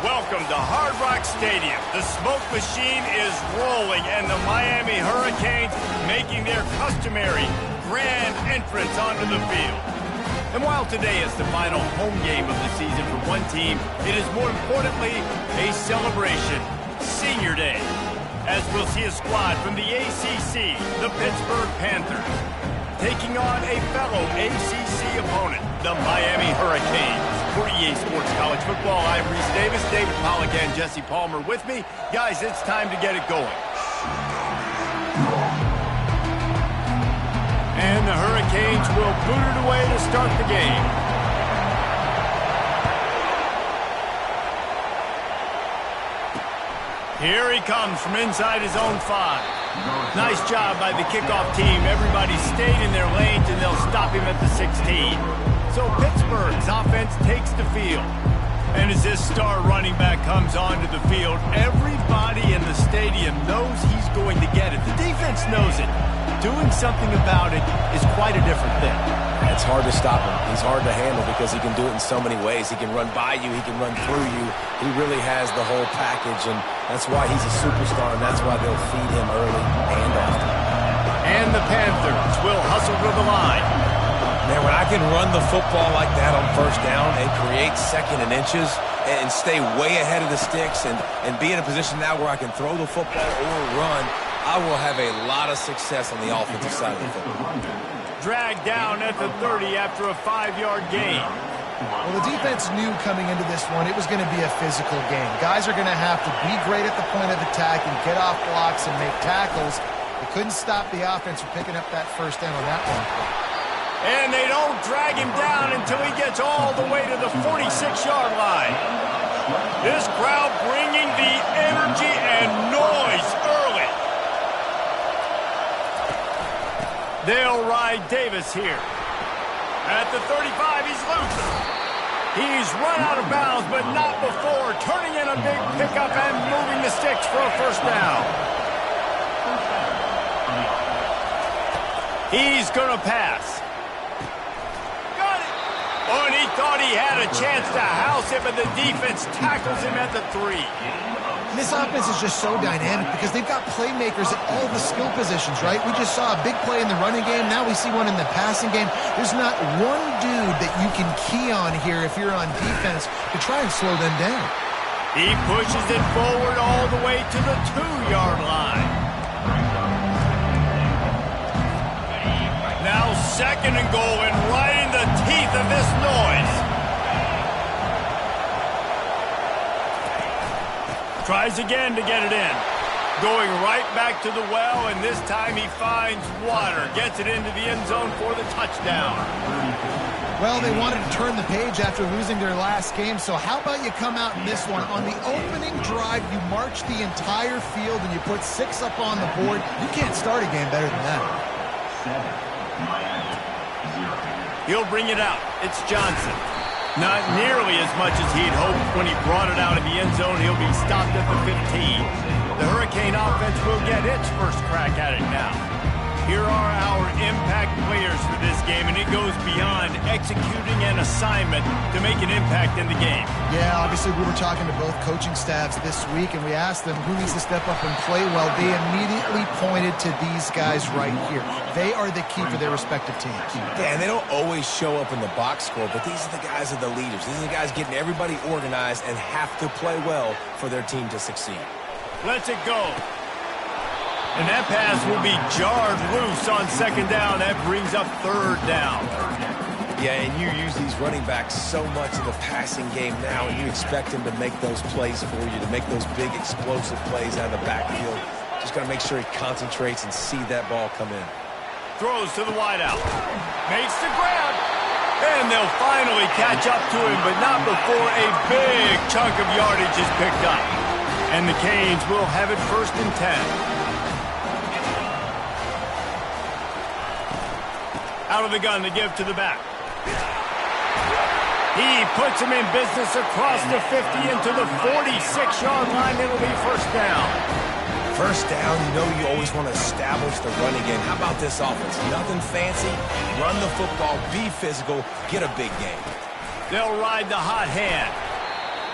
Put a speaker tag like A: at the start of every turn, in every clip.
A: Welcome to Hard Rock Stadium. The smoke machine is rolling, and the Miami Hurricanes making their customary grand entrance onto the field. And while today is the final home game of the season for one team, it is more importantly a celebration, Senior Day, as we'll see a squad from the ACC, the Pittsburgh Panthers, taking on a fellow ACC opponent, the Miami Hurricanes. For EA Sports College Football, I'm Reese Davis, David Pollack, and Jesse Palmer with me. Guys, it's time to get it going. And the Hurricanes will boot it away to start the game. Here he comes from inside his own 5. Nice job by the kickoff team. Everybody stayed in their lanes, and they'll stop him at the 16. So Pittsburgh's offense takes the field. And as this star running back comes onto the field, everybody in the stadium knows he's going to get it. The defense knows it. Doing something about it is quite a different thing.
B: It's hard to stop him. He's hard to handle because he can do it in so many ways. He can run by you. He can run through you. He really has the whole package, and that's why he's a superstar, and that's why they'll feed him early and often.
A: And the Panthers will hustle to the line.
B: Man, when I can run the football like that on first down and create second and inches and stay way ahead of the sticks and be in a position now where I can throw the football or run, I will have a lot of success on the offensive side of the football.
A: Dragged down at the 30 after a 5-yard gain.
C: Well, the defense knew coming into this one it was going to be a physical game. Guys are going to have to be great at the point of attack and get off blocks and make tackles. They couldn't stop the offense from picking up that first down on that one.
A: And they don't drag him down until he gets all the way to the 46-yard line. This crowd bringing the energy and noise early. They'll ride Davis here. At the 35, he's loose. He's run out of bounds, but not before turning in a big pickup and moving the sticks for a first down. He's going to pass. Oh, and he thought he had a chance to house him, but the defense tackles him at the 3.
C: This offense is just so dynamic because they've got playmakers at all the skill positions, right? We just saw a big play in the running game. Now we see one in the passing game. There's not one dude that you can key on here if you're on defense to try and slow them down.
A: He pushes it forward all the way to the 2-yard line. Now second and goal, and right in the teeth of this noise. Tries again to get it in. Going right back to the well, and this time he finds water. Gets it into the end zone for the touchdown.
C: Well, they wanted to turn the page after losing their last game, so how about you come out in this one? On the opening drive, you march the entire field and you put 6 up on the board. You can't start a game better than that.
A: He'll bring it out. It's Johnson. Not nearly as much as he'd hoped when he brought it out of the end zone. He'll be stopped at the 15. The Hurricane offense will get its first crack at it now. Here are our impact players for this game, and it goes beyond executing an assignment to make an impact in the game.
C: Yeah, obviously we were talking to both coaching staffs this week, and we asked them who needs to step up and play well. They immediately pointed to these guys right here. They are the key for their respective teams.
B: Yeah, and they don't always show up in the box score, but these are the guys that are the leaders. These are the guys getting everybody organized and have to play well for their team to succeed.
A: Lets it go. And that pass will be jarred loose on second down. That brings up third down.
B: Yeah, and you use these running backs so much in the passing game now, and you expect them to make those plays for you, to make those big explosive plays out of the backfield. Just got to make sure he concentrates and see that ball come in.
A: Throws to the wideout. Makes the grab. And they'll finally catch up to him, but not before a big chunk of yardage is picked up. And the Canes will have it 1st and 10. Out of the gun to give to the back. He puts him in business across the 50 into the 46-yard line. It'll be first down.
B: First down, you know you always want to establish the running game. How about this offense? Nothing fancy. Run the football, be physical, get a big game.
A: They'll ride the hot hand.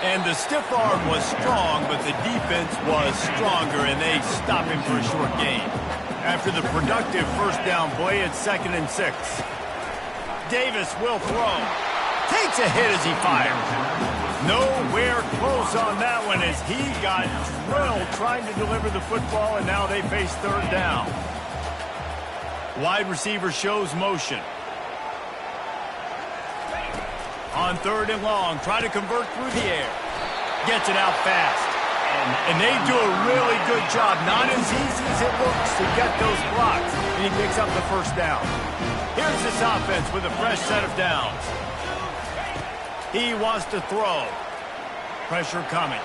A: And the stiff arm was strong, but the defense was stronger, and they stop him for a short gain. After the productive first down play, it's 2nd and 6. Davis will throw. Takes a hit as he fires. Nowhere close on that one as he got drilled trying to deliver the football, and now they face 3rd down. Wide receiver shows motion. On 3rd and long, trying to convert through the air. Gets it out fast. And they do a really good job. Not as easy as it looks to get those blocks. And he picks up the first down. Here's this offense with a fresh set of downs. He wants to throw. Pressure coming.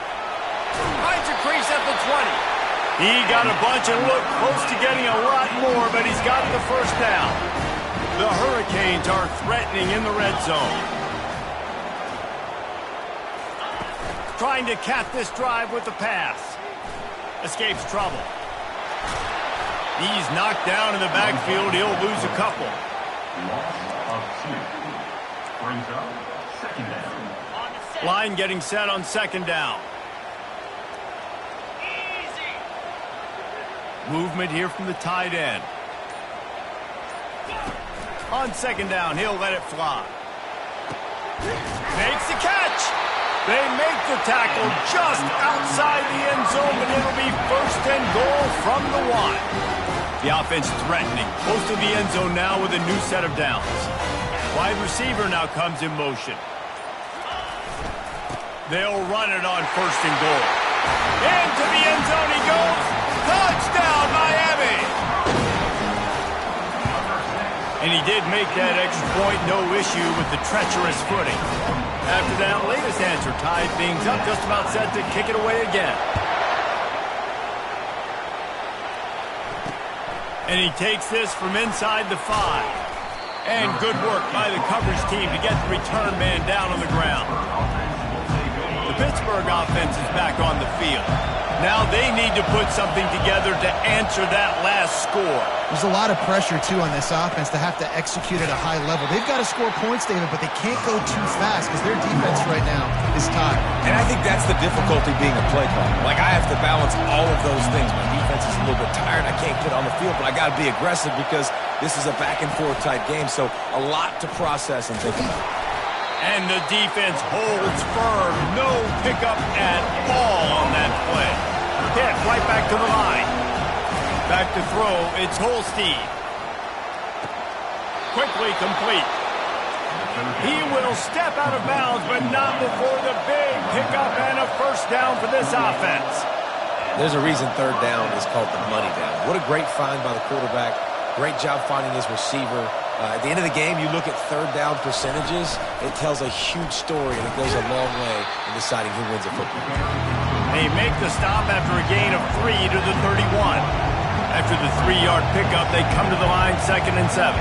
A: Finds a crease at the 20. He got a bunch and looked close to getting a lot more, but he's got the first down. The Hurricanes are threatening in the red zone. Trying to cap this drive with the pass. Escapes trouble. He's knocked down in the backfield. He'll lose a couple. Line getting set on 2nd down. Movement here from the tight end. On 2nd down, he'll let it fly. Makes the catch. They make the tackle just outside the end zone, but it'll be 1st and goal from the 1. The offense threatening. Close to the end zone now with a new set of downs. Wide receiver now comes in motion. They'll run it on 1st and goal. Into the end zone he goes. Touchdown, Miami! And he did make that extra point, no issue with the treacherous footing. After that latest answer tied things up, just about set to kick it away again. And he takes this from inside the 5. And good work by the coverage team to get the return man down on the ground. The Pittsburgh offense is back on the field. Now they need to put something together to answer that last score.
C: There's a lot of pressure, too, on this offense to have to execute at a high level. They've got to score points, David, but they can't go too fast because their defense right now is tired.
B: And I think that's the difficulty being a play caller. Like, I have to balance all of those things. My defense is a little bit tired. I can't get on the field, but I got to be aggressive because this is a back-and-forth type game. So a lot to process and think about.
A: And the defense holds firm. No pickup at all on that play. Hit right back to the line. Back to throw. It's Holstein. Quickly complete. He will step out of bounds, but not before the big pickup and a first down for this offense.
B: There's a reason 3rd down is called the money down. What a great find by the quarterback. Great job finding his receiver. At the end of the game, you look at 3rd down percentages. It tells a huge story, and it goes a long way in deciding who wins a football game.
A: They make the stop after a gain of 3 to the 31. After the 3-yard pickup, they come to the line 2nd and 7.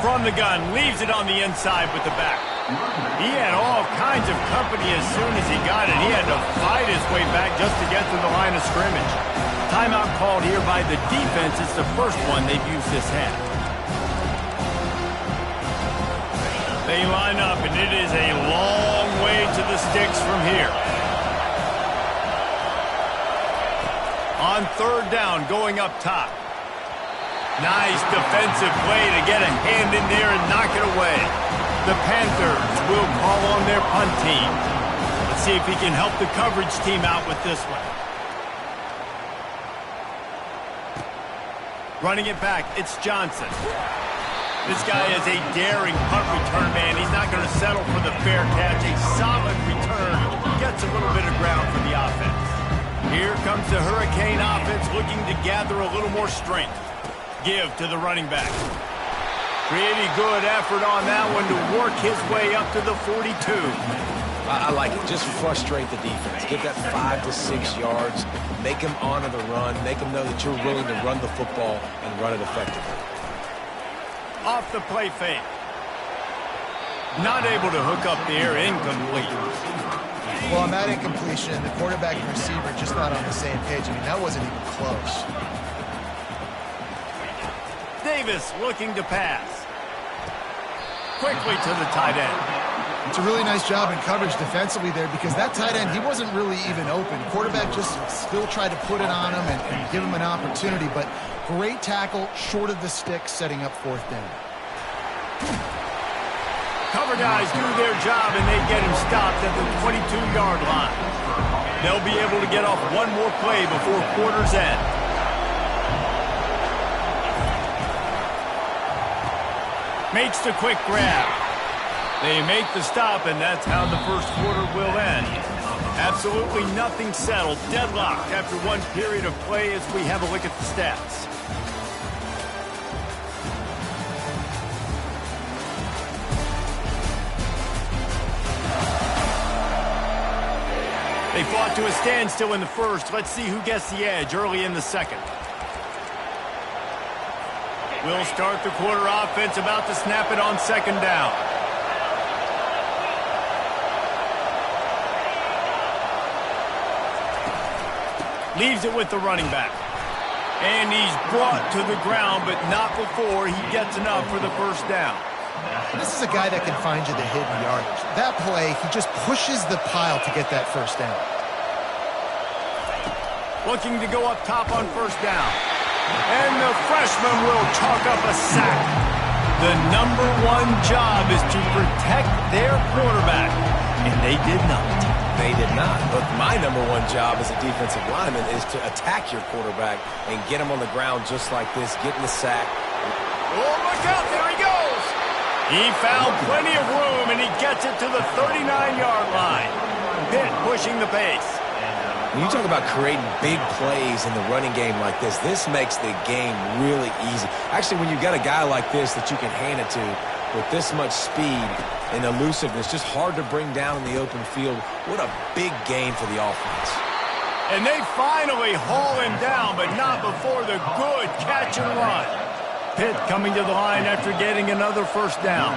A: From the gun, leaves it on the inside with the back. He had all kinds of company as soon as he got it. He had to fight his way back just to get to the line of scrimmage. Timeout called here by the defense. It's the first one they've used this half. They line up, and it is a long way to the sticks from here. On 3rd down, going up top. Nice defensive play to get a hand in there and knock it away. The Panthers will call on their punt team. Let's see if he can help the coverage team out with this one. Running it back, it's Johnson. This guy is a daring punt return man. He's not going to settle for the fair catch. A solid return. Gets a little bit of ground for the offense. Here comes the Hurricane offense looking to gather a little more strength. Give to the running back. Pretty good effort on that one to work his way up to the 42.
B: I like it. Just frustrate the defense. Get that 5 to 6 yards. Make them honor the run. Make them know that you're willing to run the football and run it effectively.
A: Off the play fake. Not able to hook up there. Incomplete.
C: Well, on that incompletion, the quarterback and receiver just not on the same page. I mean, that wasn't even close.
A: Davis looking to pass. Quickly to the tight end.
C: It's a really nice job in coverage defensively there because that tight end, he wasn't really even open. Quarterback just still tried to put it on him and give him an opportunity, but great tackle short of the stick, setting up fourth down.
A: Cover guys do their job, and they get him stopped at the 22-yard line. They'll be able to get off one more play before quarter's end. Makes the quick grab. They make the stop, and that's how the first quarter will end. Absolutely nothing settled. Deadlocked after one period of play as we have a look at the stats. They fought to a standstill in the first. Let's see who gets the edge early in the second. We'll start the quarter offense, about to snap it on second down. Leaves it with the running back. And he's brought to the ground, but not before he gets enough for the first down.
C: This is a guy that can find you the hidden yardage. That play, he just pushes the pile to get that first down.
A: Looking to go up top on first down. And the freshman will chalk up a sack. The number one job is to protect their quarterback. And they did not.
B: They did not. But my number one job as a defensive lineman is to attack your quarterback and get him on the ground just like this, getting the sack.
A: Oh, look out. There he goes. He found plenty of room, and he gets it to the 39-yard line. Pitt pushing the pace.
B: When you talk about creating big plays in the running game like this makes the game really easy. Actually, when you've got a guy like this that you can hand it to with this much speed and elusiveness, just hard to bring down in the open field, what a big game for the offense.
A: And they finally haul him down, but not before the good catch and run. Pitt coming to the line after getting another first down.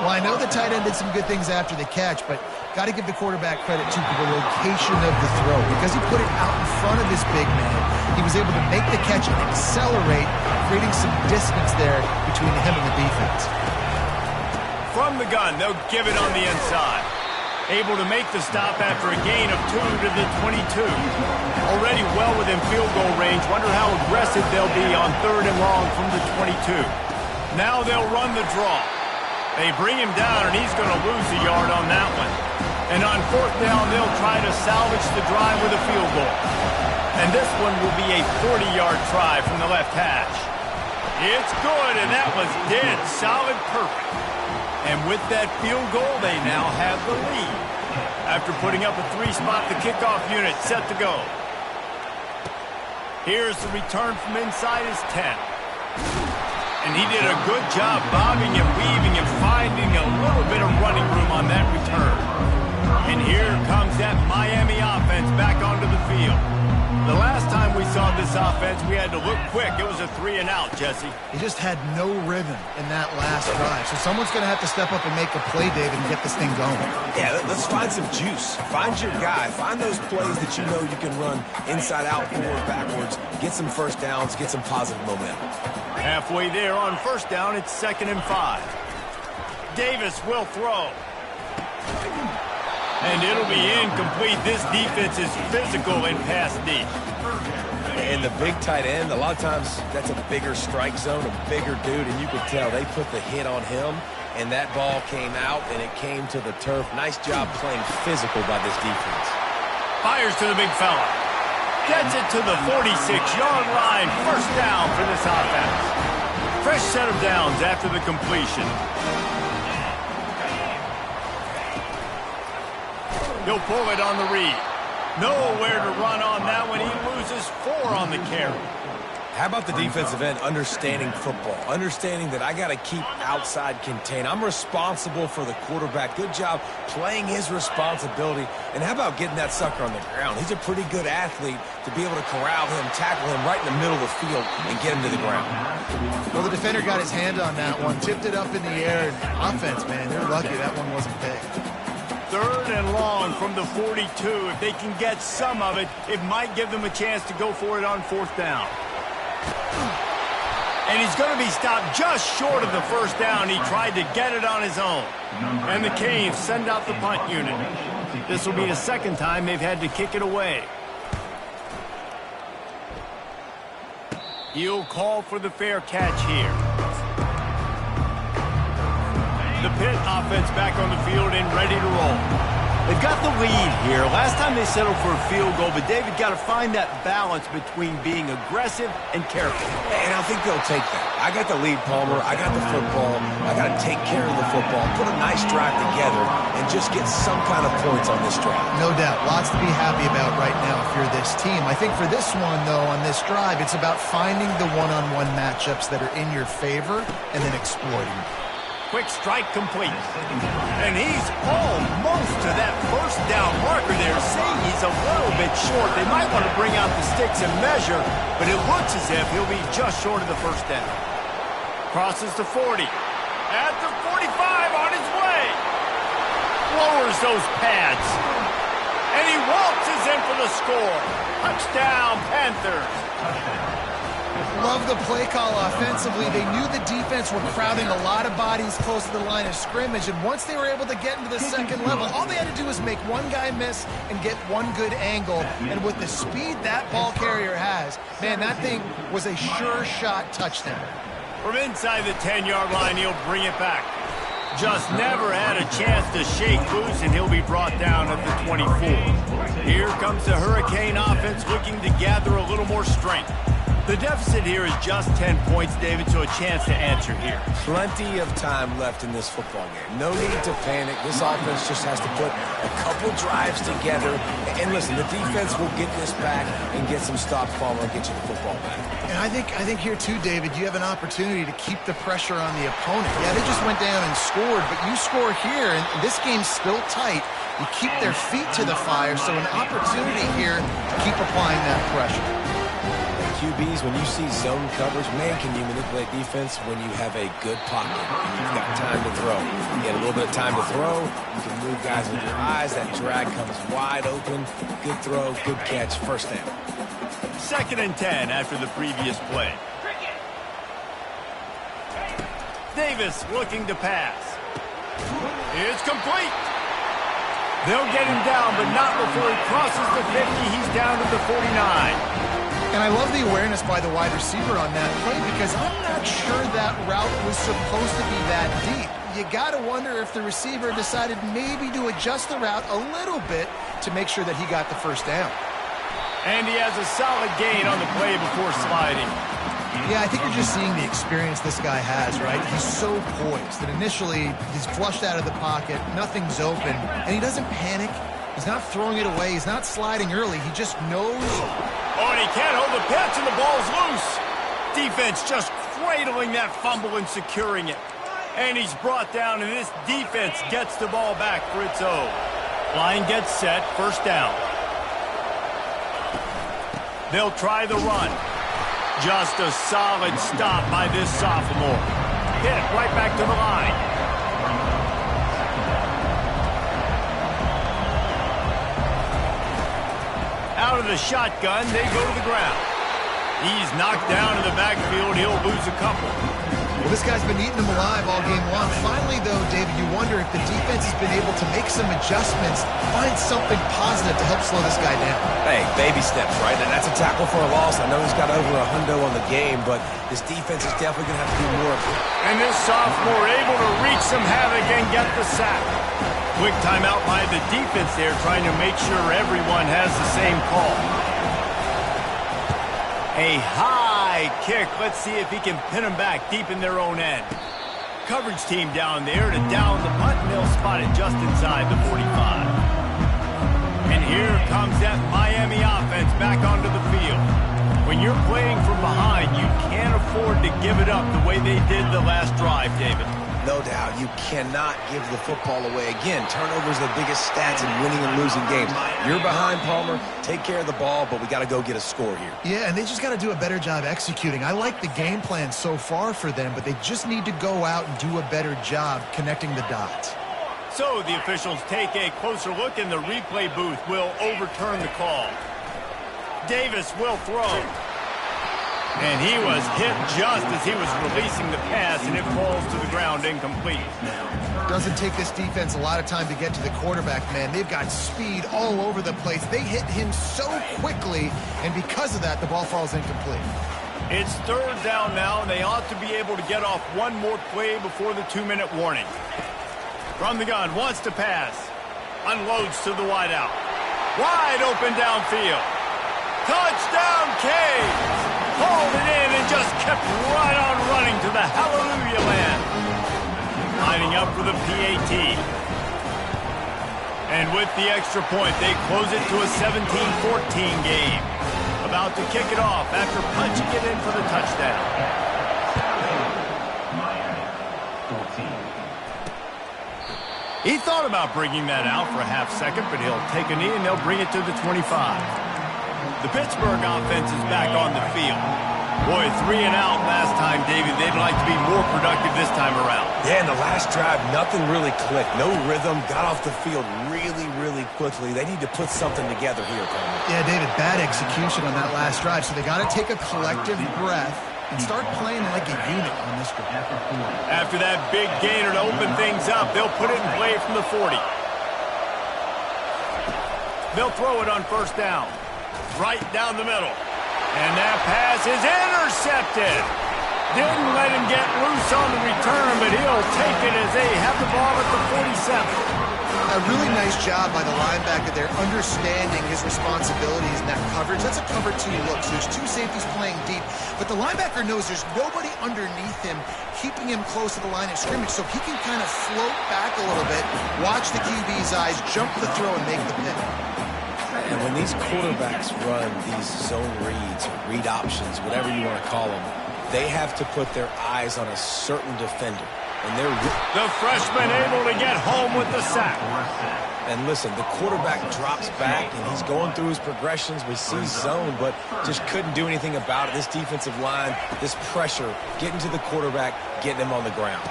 C: Well, I know the tight end did some good things after the catch, but got to give the quarterback credit, too, for the location of the throw. Because he put it out in front of his big man, he was able to make the catch and accelerate, creating some distance there between him and the defense.
A: From the gun, they'll give it on the inside. Able to make the stop after a gain of 2 to the 22. Already well within field goal range. Wonder how aggressive they'll be on 3rd and long from the 22. Now they'll run the draw. They bring him down, and he's going to lose a yard on that one. And on 4th down, they'll try to salvage the drive with a field goal. And this one will be a 40-yard try from the left hash. It's good, and that was dead solid perfect. And with that field goal, they now have the lead. After putting up a 3-spot, the kickoff unit set to go. Here's the return from inside his 10. And he did a good job bobbing and weaving and finding a little bit of running room on that return. And here comes that Miami offense back onto the field. The last time we saw this offense, we had to look quick. It was a 3-and-out, Jesse.
C: He just had no rhythm in that last drive. So someone's going to have to step up and make a play, David, and get this thing going.
B: Yeah, let's find some juice. Find your guy. Find those plays that you know you can run inside out, forward, backwards. Get some first downs. Get some positive momentum.
A: Halfway there on first down, it's 2nd and 5. Davis will throw. And it'll be incomplete. This defense is physical in pass deep.
B: And the big tight end, a lot of times that's a bigger strike zone, a bigger dude, and you could tell they put the hit on him, and that ball came out, and it came to the turf. Nice job playing physical by this defense.
A: Fires to the big fella. Gets it to the 46-yard line. First down for this offense. Fresh set of downs after the completion. He'll pull it on the read. Nowhere to run on that one. He loses 4 on the carry.
B: How about the defensive end understanding football, understanding that I got to keep outside contain. I'm responsible for the quarterback. Good job playing his responsibility. And how about getting that sucker on the ground? He's a pretty good athlete to be able to corral him, tackle him right in the middle of the field, and get him to the ground.
C: Well, the defender got his hand on that one, tipped it up in the air, and offense, man, they're lucky that one wasn't picked.
A: 3rd and long from the 42. If they can get some of it, it might give them a chance to go for it on 4th down. And he's going to be stopped just short of the first down. He tried to get it on his own. And the Canes send out the punt unit. This will be the second time they've had to kick it away. He'll call for the fair catch here. The Pitt offense back on the field and ready to roll. They've got the lead here. Last time they settled for a field goal, but David got to find that balance between being aggressive and careful.
B: And I think they'll take that. I got the lead, Palmer. I got the football. I got to take care of the football, put a nice drive together, and just get some kind of points on this drive.
C: No doubt. Lots to be happy about right now if you're this team. I think for this one, though, on this drive, it's about finding the one-on-one matchups that are in your favor and then exploiting them.
A: Quick strike complete. And he's almost to that first down marker there, saying he's a little bit short. They might want to bring out the sticks and measure, but it looks as if he'll be just short of the first down. Crosses to 40. At the 45 on his way. Lowers those pads. And he waltzes in for the score. Touchdown, Panthers.
C: Love the play call offensively. They knew the defense were crowding a lot of bodies close to the line of scrimmage, and once they were able to get into the second level, all they had to do was make one guy miss and get one good angle. And with the speed that ball carrier has, man, that thing was a sure shot touchdown.
A: From inside the 10-yard line, he'll bring it back. Just never had a chance to shake loose, and he'll be brought down at the 24. Here comes the Hurricane offense looking to gather a little more strength. The deficit here is just 10 points, David, so a chance to answer here.
B: Plenty of time left in this football game. No need to panic. This offense just has to put a couple drives together. And listen, the defense will get this back and get some stops, Palmer, and get you the football back.
C: And I think here too, David, you have an opportunity to keep the pressure on the opponent. Yeah, they just went down and scored, but you score here, and this game's still tight. You keep their feet to the fire, so an opportunity here to keep applying that pressure.
B: QBs, when you see zone coverage, man, can you manipulate defense when you have a good pocket and you've got time to throw. You get a little bit of time to throw, you can move guys with your eyes, that drag comes wide open, good throw, good catch, first down.
A: 2nd and 10 after the previous play. Davis looking to pass. It's complete. They'll get him down, but not before he crosses the 50. He's down to the 49.
C: And I love the awareness by the wide receiver on that play because I'm not sure that route was supposed to be that deep. You got to wonder if the receiver decided maybe to adjust the route a little bit to make sure that he got the first down.
A: And he has a solid gain on the play before sliding.
C: Yeah, I think you're just seeing the experience this guy has, right? He's so poised that initially he's flushed out of the pocket, nothing's open, and he doesn't panic. He's not throwing it away. He's not sliding early. He just knows.
A: Oh, and he can't hold the pitch, and the ball's loose. Defense just cradling that fumble and securing it. And he's brought down, and this defense gets the ball back for its own. Line gets set, first down. They'll try the run. Just a solid stop by this sophomore. Hit right back to the line. Out of the shotgun, they go to the ground. He's knocked down in the backfield. He'll lose a couple.
C: Well, this guy's been eating them alive all game long. Finally, though, David, you wonder if the defense has been able to make some adjustments, find something positive to help slow this guy down.
B: Hey, baby steps, right? And that's a tackle for a loss. I know he's got over a hundo on the game, but this defense is definitely going to have to do more of it.
A: And this sophomore able to reach some havoc and get the sack. Quick timeout by the defense there, trying to make sure everyone has the same call. A high kick. Let's see if he can pin them back deep in their own end. Coverage team down there to down the punt, and they'll spot it just inside the 45. And here comes that Miami offense back onto the field. When you're playing from behind, you can't afford to give it up the way they did the last drive, David.
B: No doubt, you cannot give the football away. Again, turnovers are the biggest stats in winning and losing games. You're behind, Palmer. Take care of the ball, but we got to go get a score here.
C: Yeah, and they just got to do a better job executing. I like the game plan so far for them, but they just need to go out and do a better job connecting the dots.
A: So the officials take a closer look, and the replay booth will overturn the call. Davis will throw. And he was hit just as he was releasing the pass, and it falls to the ground incomplete.
C: Doesn't take this defense a lot of time to get to the quarterback, man. They've got speed all over the place. They hit him so quickly, and because of that, the ball falls incomplete.
A: It's third down now, and they ought to be able to get off one more play before the 2-minute warning. From the gun, wants to pass. Unloads to the wideout. Wide open downfield. Touchdown, Canes! Hauled it in and just kept right on running to the hallelujah land. Lining up for the PAT. And with the extra point, they close it to a 17-14 game. About to kick it off after punching it in for the touchdown. He thought about bringing that out for a half second, but he'll take a knee and they'll bring it to the 25. The Pittsburgh offense is back on the field. Boy, 3 and out last time, David. They'd like to be more productive this time around.
B: Yeah, in the last drive, nothing really clicked. No rhythm, got off the field really, really quickly. They need to put something together here, Coleman.
C: Yeah, David, bad execution on that last drive, so they got to take a collective breath and start playing like a unit on this one.
A: After that big gainer to open things up, they'll put it in play from the 40. They'll throw it on first down. Right down the middle. And that pass is intercepted. Didn't let him get loose on the return, but he'll take it as they have the ball at the 47.
C: A really nice job by the linebacker there, understanding his responsibilities in that coverage. That's a cover 2 look, so there's 2 safeties playing deep. But the linebacker knows there's nobody underneath him, keeping him close to the line of scrimmage, so he can kind of float back a little bit, watch the QB's eyes, jump the throw, and make the pick.
B: And when these quarterbacks run these zone reads, or read options, whatever you want to call them, they have to put their eyes on a certain defender. And they're
A: the freshman able to get home with the sack.
B: And listen, the quarterback drops back, and he's going through his progressions. We see zone, but just couldn't do anything about it. This defensive line, this pressure, getting to the quarterback, getting him on the ground.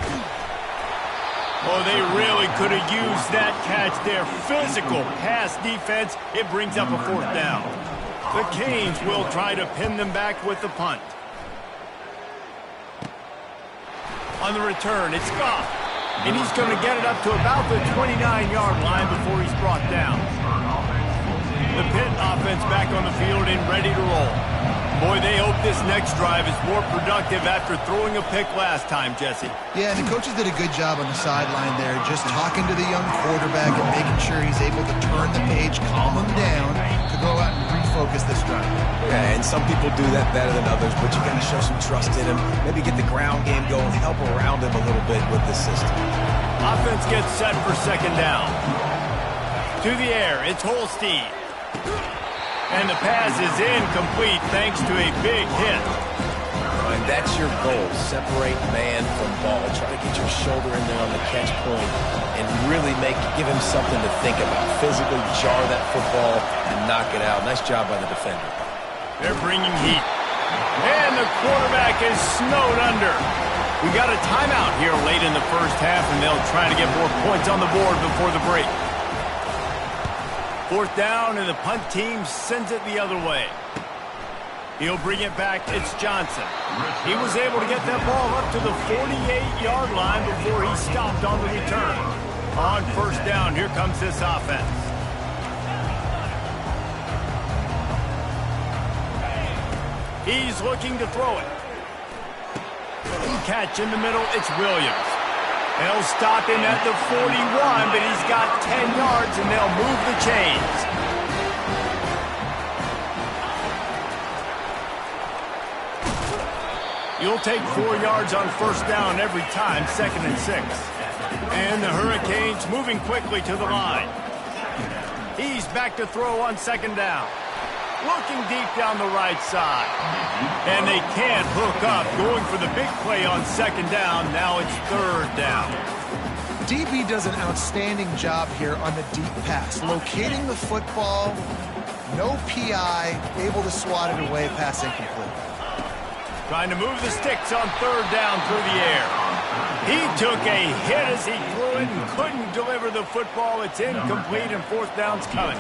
A: Oh, they really could have used that catch there. Physical pass defense. It brings up a 4th down. The Canes will try to pin them back with the punt. On the return, it's Goff. And he's going to get it up to about the 29-yard line before he's brought down. The Pitt offense back on the field and ready to roll. Boy, they hope this next drive is more productive after throwing a pick last time, Jesse.
C: Yeah, the coaches did a good job on the sideline there, just talking to the young quarterback and making sure he's able to turn the page, calm him down, to go out and refocus this drive.
B: Yeah, and some people do that better than others, but you got to show some trust in him, maybe get the ground game going, help around him a little bit with the system.
A: Offense gets set for second down. To the air, it's Holstein. And the pass is incomplete thanks to a big hit.
B: And that's your goal. Separate man from ball. Try to get your shoulder in there on the catch point and really give him something to think about. Physically jar that football and knock it out. Nice job by the defender.
A: They're bringing heat. And the quarterback is snowed under. We got a timeout here late in the first half, and they'll try to get more points on the board before the break. 4th down, and the punt team sends it the other way. He'll bring it back. It's Johnson. He was able to get that ball up to the 48-yard line before he stopped on the return. On first down, here comes this offense. He's looking to throw it. Catch in the middle, it's Williams. They'll stop him at the 41, but he's got 10 yards, and they'll move the chains. You'll take 4 yards on first down every time, 2nd and 6. And the Hurricanes moving quickly to the line. He's back to throw on 2nd down. Looking deep down the right side. And they can't hook up. Going for the big play on 2nd down. Now it's 3rd down.
C: DB does an outstanding job here on the deep pass. Locating the football, no PI, able to swat it away, pass incomplete.
A: Trying to move the sticks on 3rd down through the air. He took a hit as he threw it and couldn't deliver the football. It's incomplete, and 4th down's coming.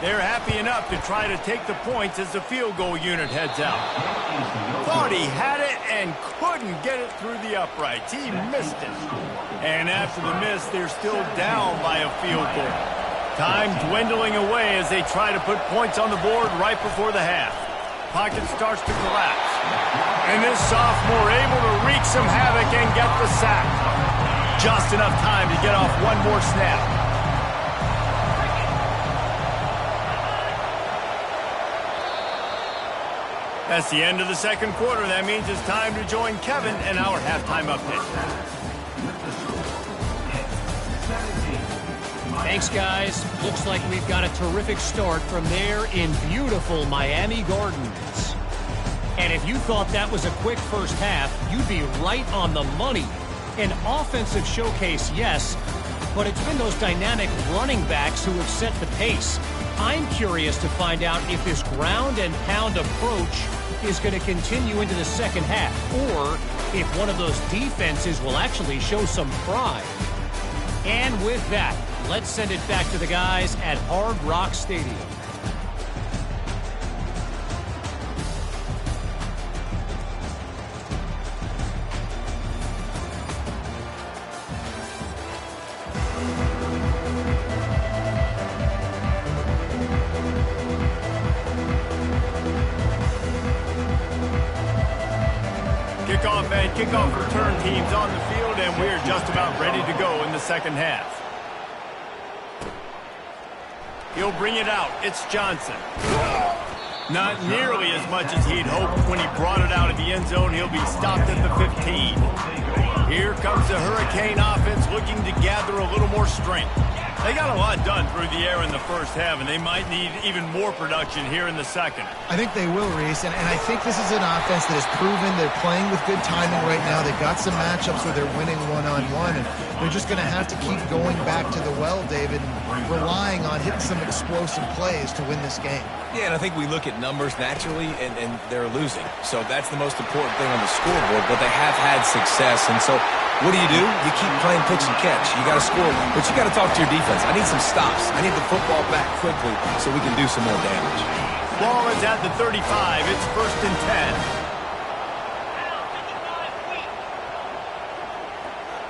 A: They're happy enough to try to take the points as the field goal unit heads out. Thought he had it and couldn't get it through the uprights. He missed it. And after the miss, they're still down by a field goal. Time dwindling away as they try to put points on the board right before the half. Pocket starts to collapse. And this sophomore able to wreak some havoc and get the sack. Just enough time to get off one more snap. That's the end of the second quarter. That means it's time to join Kevin in our halftime update.
D: Thanks, guys. Looks like we've got a terrific start from there in beautiful Miami Gardens. And if you thought that was a quick first half, you'd be right on the money. An offensive showcase, yes, but it's been those dynamic running backs who have set the pace. I'm curious to find out if this ground and pound approach is going to continue into the second half, or if one of those defenses will actually show some pride. And with that, let's send it back to the guys at Hard Rock Stadium.
A: Kickoff return teams on the field, and we're just about ready to go in the second half. He'll bring it out. It's Johnson. Not nearly as much as he'd hoped when he brought it out of the end zone. He'll be stopped at the 15. Here comes the Hurricane offense looking to gather a little more strength. They got a lot done through the air in the first half, and they might need even more production here in the second.
C: I think they will, Reese, and I think this is an offense that has proven they're playing with good timing right now. They've got some matchups where they're winning one-on-one, and they're just going to have to keep going back to the well, David, and relying on hitting some explosive plays to win this game.
B: Yeah, and I think we look at numbers naturally, and they're losing. So that's the most important thing on the scoreboard, but they have had success. And so what do? You keep playing pitch and catch. You got to score, but you got to talk to your defense. I need some stops. I need the football back quickly so we can do some more damage.
A: Ball is at the 35. It's 1st and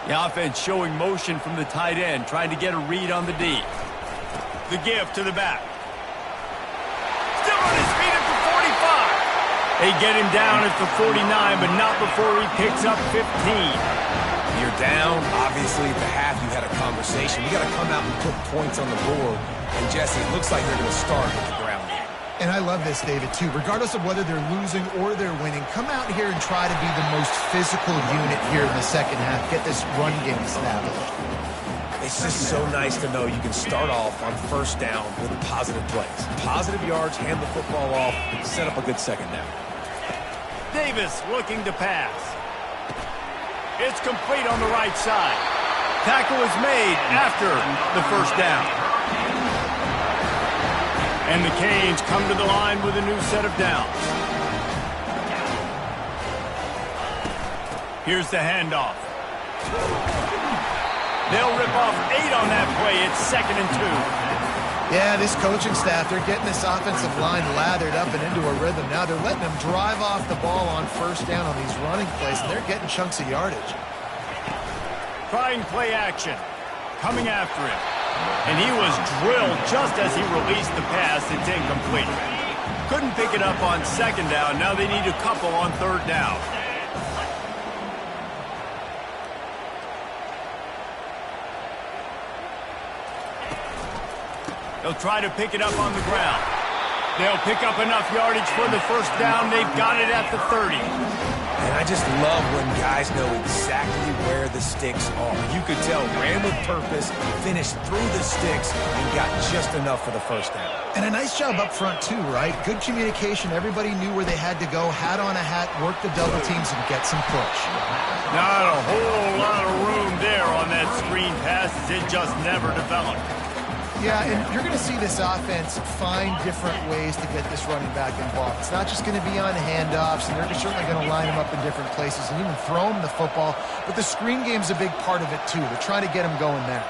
A: 10. The offense showing motion from the tight end, trying to get a read on the D. The give to the back. Still on his feet at the 45. They get him down at the 49, but not before he picks up 15.
B: You're down. Obviously, at the half, you had a conversation. You got to come out and put points on the board. And, Jesse, it looks like they're going to start with the ground game.
C: And I love this, David, too. Regardless of whether they're losing or they're winning, come out here and try to be the most physical unit here in the second half. Get this run game established.
B: It's just so nice to know you can start off on first down with positive plays. Positive yards, hand the football off, set up a good second down.
A: Davis looking to pass. It's complete on the right side. Tackle is made after the first down. And the Canes come to the line with a new set of downs. Here's the handoff. They'll rip off 8 on that play. It's 2nd and 2.
C: Yeah, this coaching staff, they're getting this offensive line lathered up and into a rhythm. Now they're letting them drive off the ball on first down on these running plays, and they're getting chunks of yardage.
A: Trying play action. Coming after him. And he was drilled just as he released the pass. It's incomplete. Couldn't pick it up on second down. Now they need a couple on third down. They'll try to pick it up on the ground. They'll pick up enough yardage for the first down. They've got it at the 30.
B: And I just love when guys know exactly where the sticks are. You could tell, ran with purpose, finished through the sticks, and got just enough for the first down.
C: And a nice job up front, too, right? Good communication. Everybody knew where they had to go. Hat on a hat, work the double teams, and get some push.
A: Not a whole lot of room there on that screen pass as it just never developed.
C: Yeah, and you're going to see this offense find different ways to get this running back involved. It's not just going to be on handoffs, and they're certainly going to line him up in different places and even throw him the football. But the screen game's a big part of it, too. They're trying to get him going there.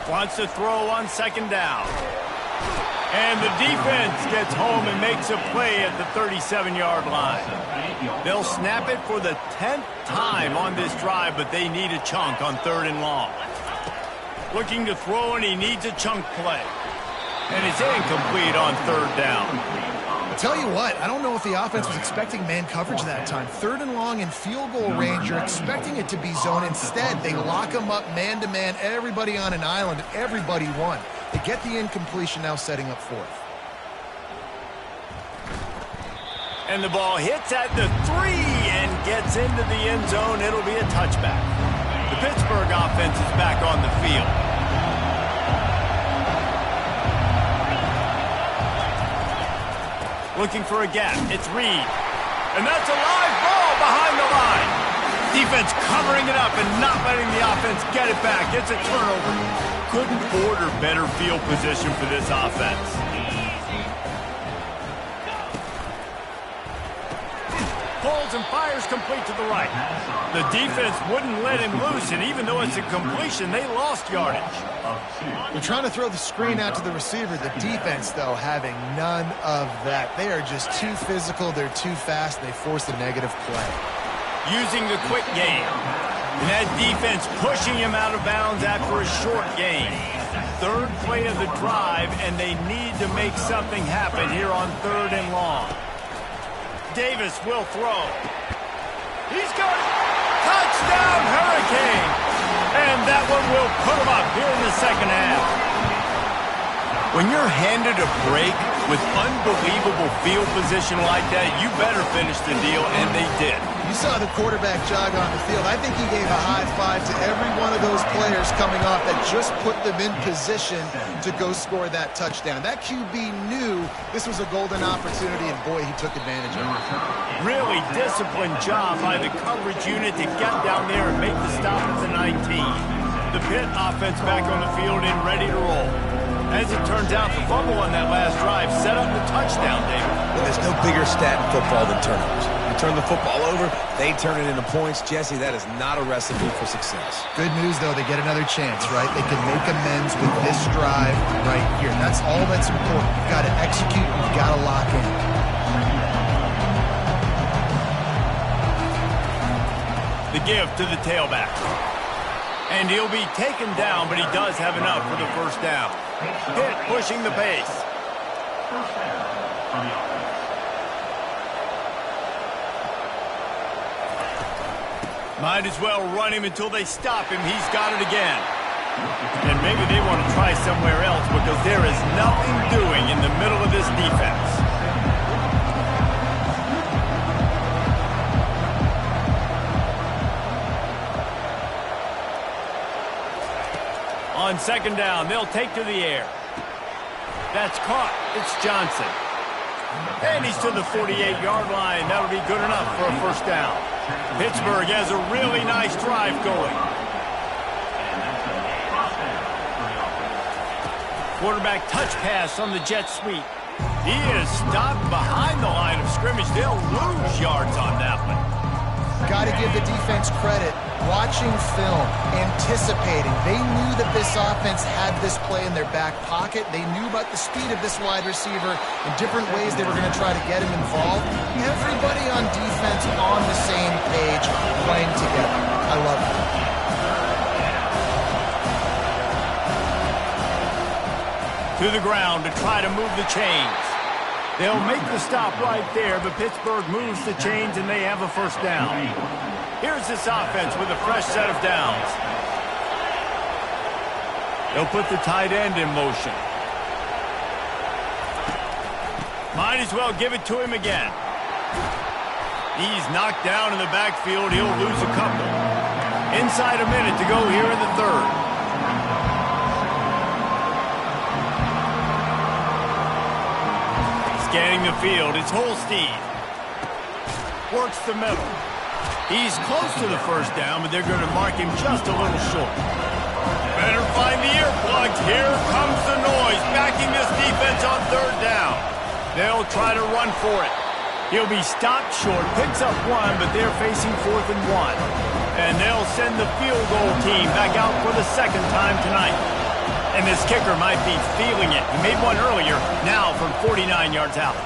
A: Wants to throw on second down. And the defense gets home and makes a play at the 37-yard line. They'll snap it for the 10th time on this drive, but they need a chunk on 3rd and long. Looking to throw, and he needs a chunk play. And it's incomplete on 3rd down.
C: I'll tell you what, I don't know if the offense was expecting man coverage that time. 3rd and long in field goal range, you're expecting it to be zone. Instead, they lock them up man-to-man, everybody on an island, everybody won. They get the incompletion, now setting up 4th.
A: And the ball hits at the 3 and gets into the end zone. It'll be a touchback. The Pittsburgh offense is back on the field. Looking for a gap. It's Reed. And that's a live ball behind the line. Defense covering it up and not letting the offense get it back. It's a turnover. Couldn't order better field position for this offense. Pulls and fires complete to the right. The defense wouldn't let him loose, and even though it's a completion, they lost yardage.
C: They're trying to throw the screen out to the receiver. The defense, though, having none of that. They are just too physical. They're too fast. They force a negative play.
A: Using the quick game. And that defense pushing him out of bounds after a short gain. 3rd play of the drive, and they need to make something happen here on 3rd and long. Davis will throw. He's got it. Touchdown, Hurricane. And that one will put him up here in the 2nd half. When you're handed a break with unbelievable field position like that, you better finish the deal, and they did.
C: You saw the quarterback jog on the field. I think he gave a high five to every one of those players coming off that just put them in position to go score that touchdown. That QB knew this was a golden opportunity, and boy, he took advantage of it.
A: Really disciplined job by the coverage unit to get down there and make the stop at the 19. The Pitt offense back on the field and ready to roll. As it turns out, the fumble on that last drive set up the touchdown, David.
B: Well, there's no bigger stat in football than turnovers. You turn the football over, they turn it into points. Jesse, that is not a recipe for success.
C: Good news, though, they get another chance, right? They can make amends with this drive right here. That's all that's important. You've got to execute, you've got to lock in.
A: The give to the tailback. And he'll be taken down, but he does have enough for the 1st down. Pitt pushing the pace. Might as well run him until they stop him. He's got it again. And maybe they want to try somewhere else because there is nothing doing in the middle of this defense. On 2nd down, they'll take to the air. That's caught. It's Johnson. And he's to the 48-yard line. That'll be good enough for a 1st down. Pittsburgh has a really nice drive going. Quarterback touch pass on the jet sweep. He is stopped behind the line of scrimmage. They'll lose yards on that one.
C: Got to give the defense credit. Watching film, anticipating. They knew that this offense had this play in their back pocket. They knew about the speed of this wide receiver and different ways they were going to try to get him involved. Everybody on defense on the same page, playing together. I love it.
A: To the ground to try to move the chains. They'll make the stop right there, but Pittsburgh moves the chains and they have a 1st down. Here's this offense with a fresh set of downs. They'll put the tight end in motion. Might as well give it to him again. He's knocked down in the backfield. He'll lose a couple. Inside a minute to go here in the 3rd. Scanning the field, it's Holstein. Works the middle. He's close to the 1st down, but they're going to mark him just a little short. Better find the earplugs. Here comes the noise, backing this defense on 3rd down. They'll try to run for it. He'll be stopped short, picks up 1, but they're facing 4th and 1. And they'll send the field goal team back out for the 2nd time tonight. And this kicker might be feeling it. He made one earlier, now from 49 yards out.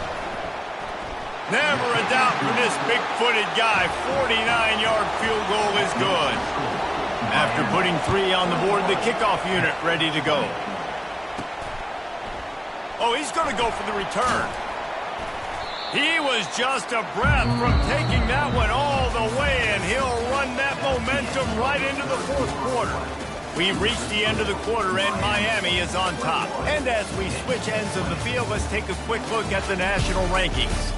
A: Never a doubt for this big-footed guy. 49-yard field goal is good. After putting 3 on the board, the kickoff unit ready to go. Oh, he's going to go for the return. He was just a breath from taking that one all the way, and he'll run that momentum right into the fourth quarter. We've reached the end of the quarter, and Miami is on top. And as we switch ends of the field, let's take a quick look at the national rankings.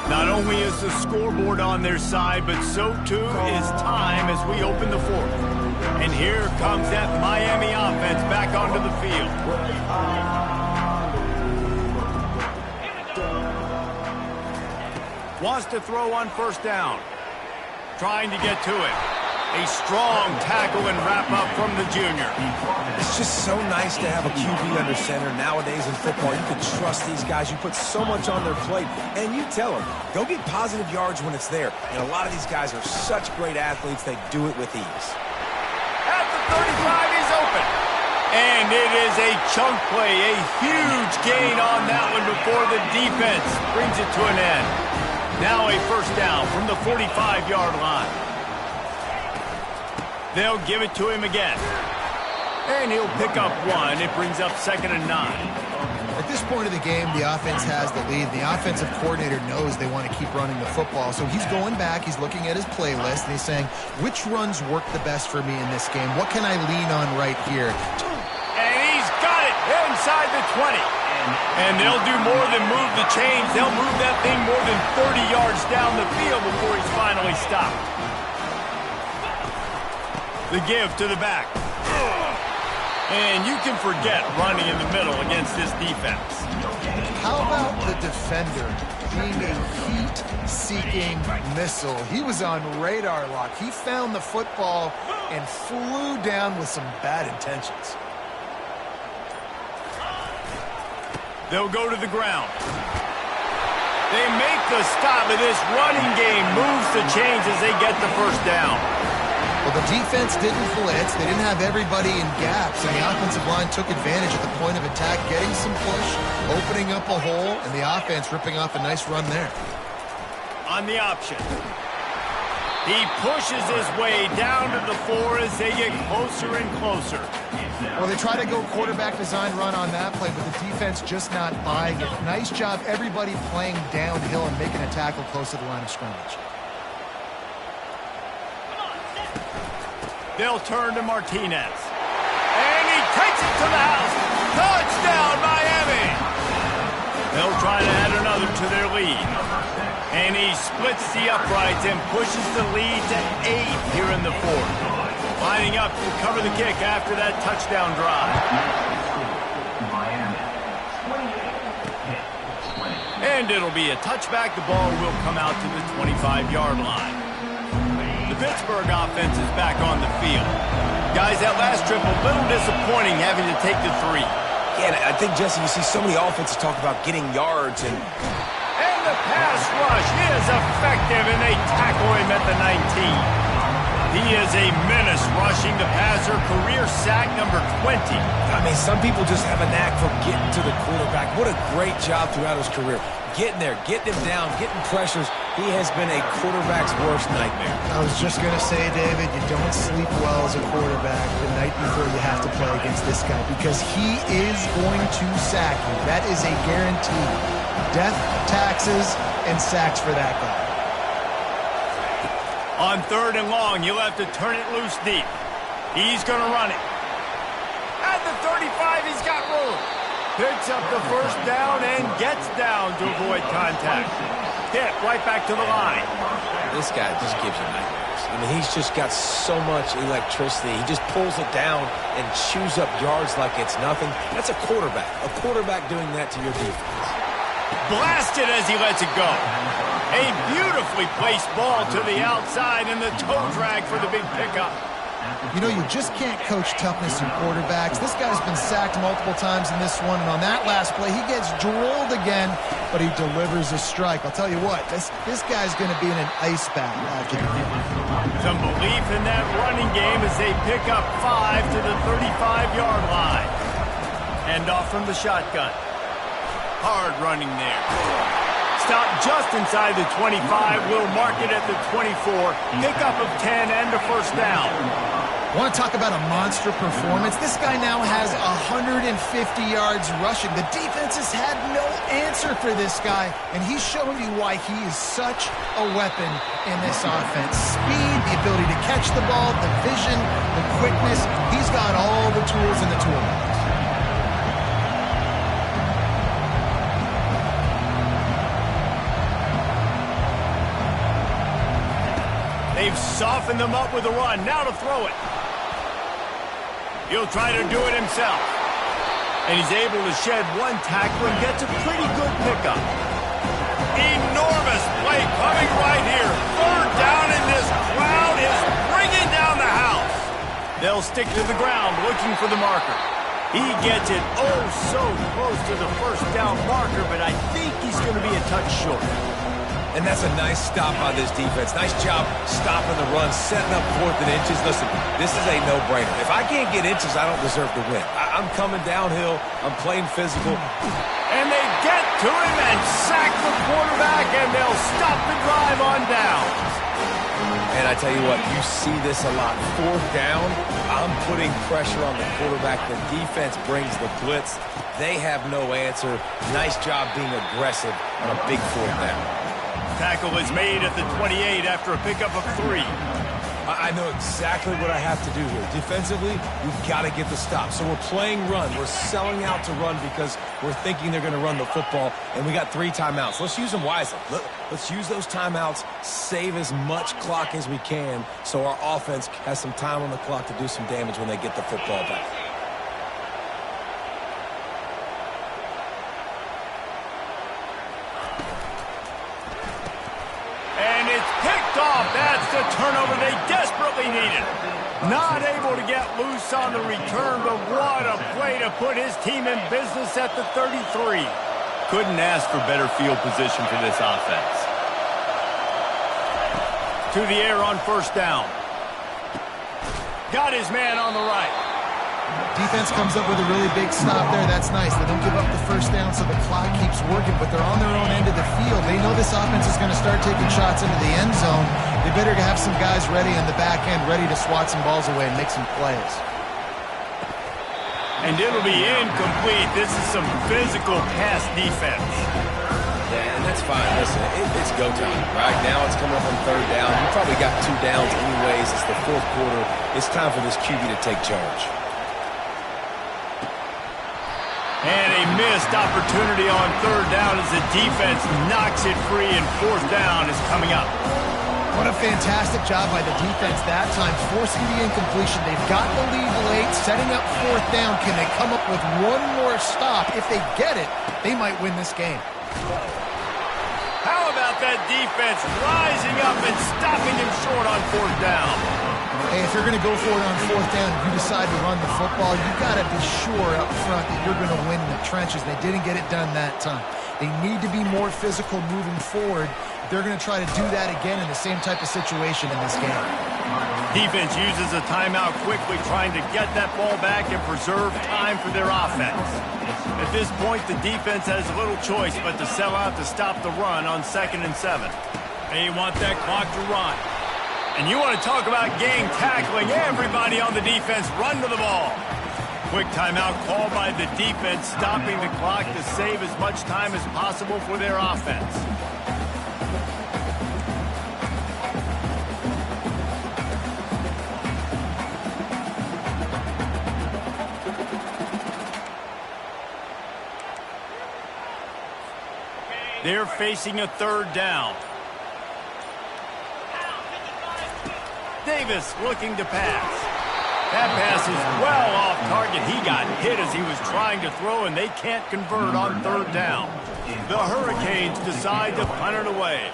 A: Not only is the scoreboard on their side, but so too is time as we open the fourth. And here comes that Miami offense back onto the field. Wants to throw on first down. Trying to get to it. A strong tackle and wrap-up from the junior.
B: It's just so nice to have a QB under center. Nowadays in football, you can trust these guys. You put so much on their plate, and you tell them, go get positive yards when it's there. And a lot of these guys are such great athletes, they do it with ease.
A: At the 35, he's open. And it is a chunk play, a huge gain on that one before the defense brings it to an end. Now a first down from the 45-yard line. They'll give it to him again. And he'll pick up 1. It brings up 2nd and 9.
C: At this point of the game, the offense has the lead. The offensive coordinator knows they want to keep running the football. So he's going back, he's looking at his playlist, and he's saying, which runs work the best for me in this game? What can I lean on right here?
A: And he's got it inside the 20. And they'll do more than move the chains. They'll move that thing more than 30 yards down the field before he's finally stopped. The give to the back. And you can forget running in the middle against this defense.
C: How about the defender being a heat-seeking missile? He was on radar lock. He found the football and flew down with some bad intentions.
A: They'll go to the ground. They make the stop, but this running game moves the chains as they get the first down.
C: Well, the defense didn't blitz. They didn't have everybody in gaps, and the offensive line took advantage at the point of attack, getting some push, opening up a hole, and the offense ripping off a nice run there.
A: On the option. He pushes his way down to the 4 as they get closer and closer.
C: Well, they try to go quarterback design run on that play, but the defense just not buying it. Nice job, everybody playing downhill and making a tackle close to the line of scrimmage.
A: They'll turn to Martinez. And he takes it to the house. Touchdown, Miami! They'll try to add another to their lead. And he splits the uprights and pushes the lead to 8 here in the fourth. Lining up to cover the kick after that touchdown drive. And it'll be a touchback. The ball will come out to the 25-yard line. The Pittsburgh offense is back on the field. Guys, that last trip, a little disappointing having to take the 3.
B: Yeah, and I think, Jesse, you see so many offenses talk about getting yards and
A: the pass rush is effective, and they tackle him at the 19. He is a menace rushing the passer, career sack number 20.
B: I mean, some people just have a knack for getting to the quarterback. What a great job throughout his career. Getting there, getting him down, getting pressures. He has been a quarterback's worst nightmare.
C: I was just going to say, David, you don't sleep well as a quarterback the night before you have to play against this guy because he is going to sack you. That is a guarantee. Death, taxes, and sacks for that guy.
A: On 3rd and long, you'll have to turn it loose deep. He's going to run it. At the 35, he's got room. Picks up the first down and gets down to avoid contact. Hit right back to the line.
B: This guy just gives you nightmares. I mean, he's just got so much electricity. He just pulls it down and chews up yards like it's nothing. That's a quarterback. A quarterback doing that to your defense.
A: Blasted as he lets it go. A beautifully placed ball to the outside and the toe drag for the big pickup.
C: You know, you just can't coach toughness in quarterbacks. This guy's been sacked multiple times in this one, and on that last play, he gets drilled again, but he delivers a strike. I'll tell you what, this guy's going to be in an ice bath after the game.
A: Some belief in that running game as they pick up 5 to the 35-yard line. Hand off from the shotgun. Hard running there. Stop just inside the 25. We'll mark it at the 24. Pickup of 10 and a first down.
C: Want to talk about a monster performance? This guy now has 150 yards rushing. The defense has had no answer for this guy, and he's showing you why he is such a weapon in this offense. Speed, the ability to catch the ball, the vision, the quickness. He's got all the tools in the toolbox.
A: They've softened them up with a run. Now to throw it. He'll try to do it himself. And he's able to shed one tackle and gets a pretty good pickup. Enormous play coming right here. Third down, and this crowd is bringing down the house. They'll stick to the ground looking for the marker. He gets it oh so close to the first down marker, but I think he's going to be a touch short.
B: And that's a nice stop by this defense. Nice job stopping the run, setting up 4th and inches. Listen, this is a no-brainer. If I can't get inches, I don't deserve to win. I'm coming downhill. I'm playing physical.
A: And they get to him and sack the quarterback, and they'll stop the drive on downs.
B: And I tell you what, you see this a lot. 4th down, I'm putting pressure on the quarterback. The defense brings the blitz. They have no answer. Nice job being aggressive on a big 4th down.
A: Tackle is made at the 28 after a pickup of 3.
B: I know exactly what I have to do here. Defensively, we've got to get the stop. So we're playing run. We're selling out to run because we're thinking they're going to run the football, and we got 3 timeouts. Let's use them wisely. Let's use those timeouts, save as much clock as we can so our offense has some time on the clock to do some damage when they get the football back.
A: That's the turnover they desperately needed. Not able to get loose on the return, but what a play to put his team in business at the 33. Couldn't ask for better field position for this offense. To the air on first down. Got his man on the right.
C: Defense comes up with a really big stop there. That's nice. They don't give up the first down, so the clock keeps working, but they're on their own end of the field. They know this offense is going to start taking shots into the end zone. They better have some guys ready on the back end, ready to swat some balls away and make some plays.
A: And it'll be incomplete. This is some physical pass defense.
B: Yeah, and that's fine. Listen, it's go time. Right now it's coming up on 3rd down. You probably got 2 downs anyways. It's the 4th quarter. It's time for this QB to take charge.
A: And a missed opportunity on 3rd down as the defense knocks it free, and 4th down is coming up.
C: What a fantastic job by the defense that time, forcing the incompletion. They've got the lead late, setting up 4th down. Can they come up with one more stop? If they get it, they might win this game.
A: How about that defense rising up and stopping him short on 4th down?
C: Hey, if you're going to go for it on 4th down, if you decide to run the football, you got to be sure up front that you're going to win in the trenches. They didn't get it done that time. They need to be more physical moving forward. They're going to try to do that again in the same type of situation in this game.
A: Defense uses a timeout quickly, trying to get that ball back and preserve time for their offense. At this point, the defense has little choice but to sell out to stop the run on 2nd and 7. They want that clock to run. And you want to talk about game tackling. Everybody on the defense run to the ball. Quick timeout called by the defense, stopping the clock to save as much time as possible for their offense. They're facing a 3rd down. Davis looking to pass. That pass is well off target. He got hit as he was trying to throw, and they can't convert on 3rd down. The Hurricanes decide to punt it away.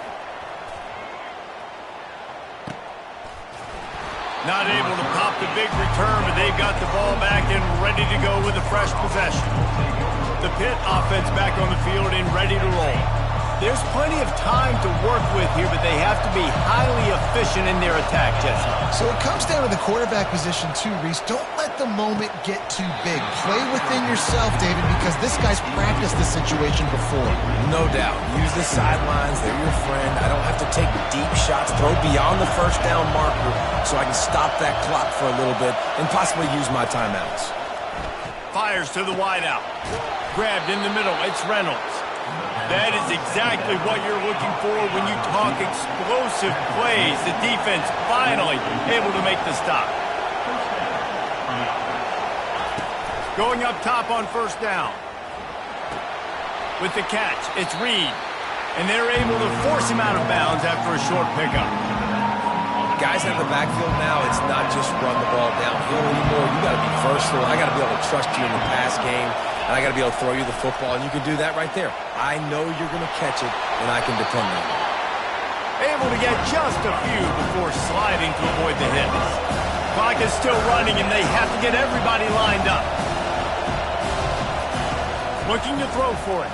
A: Not able to pop the big return, but they've got the ball back and ready to go with a fresh possession. The Pitt offense back on the field and ready to roll. There's plenty of time to work with here, but they have to be highly efficient in their attack, Jesse.
C: So it comes down to the quarterback position too, Reese. Don't let the moment get too big. Play within yourself, David, because this guy's practiced this situation before.
B: No doubt. Use the sidelines. They're your friend. I don't have to take deep shots. Throw beyond the first down marker so I can stop that clock for a little bit and possibly use my timeouts.
A: Fires to the wideout. Grabbed in the middle. It's Reynolds. That is exactly what you're looking for when you talk explosive plays. The defense finally able to make the stop. Going up top on first down. With the catch, it's Reed. And they're able to force him out of bounds after a short pickup.
B: Guys in the backfield now, it's not just run the ball downhill anymore. You got to be versatile. I got to be able to trust you in the pass game, and I got to be able to throw you the football, and you can do that right there. I know you're going to catch it, and I can depend on it.
A: Able to get just a few before sliding to avoid the hit. Clock is still running, and they have to get everybody lined up. Looking to throw for it.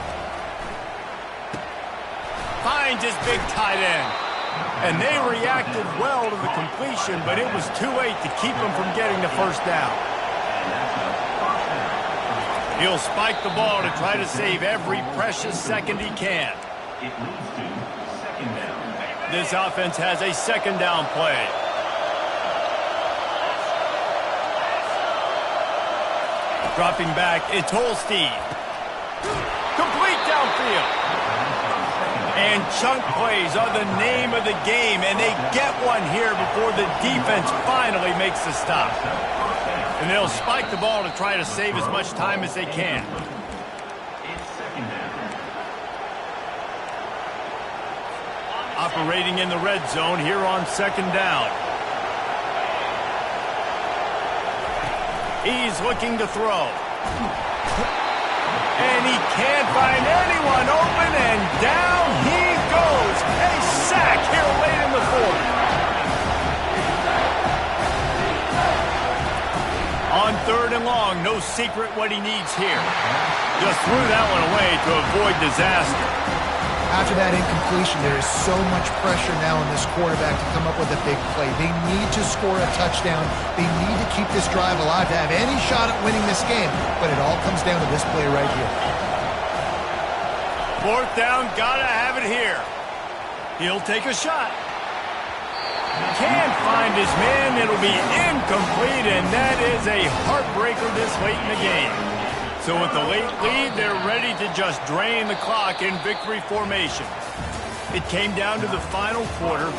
A: Finds his big tight end. And they reacted well to the completion, but it was too late to keep him from getting the first down. He'll spike the ball to try to save every precious second he can. This offense has a second down play. Dropping back, it's Holstein. Complete downfield. And chunk plays are the name of the game, and they get one here before the defense finally makes the stop. And they'll spike the ball to try to save as much time as they can. Operating in the red zone here on second down. He's looking to throw. And he can't find anyone open, and down he goes. A sack here late in the fourth. On third and long, no secret what he needs here. Just threw that one away to avoid disaster.
C: After that incompletion, there is so much pressure now on this quarterback to come up with a big play. They need to score a touchdown. They need to keep this drive alive to have any shot at winning this game. But it all comes down to this play right here.
A: Fourth down, gotta have it here. He'll take a shot. Can't find his man. It'll be incomplete, and that is a heartbreaker this late in the game. So with the late lead, they're ready to just drain the clock in victory formation. It came down to the final quarter.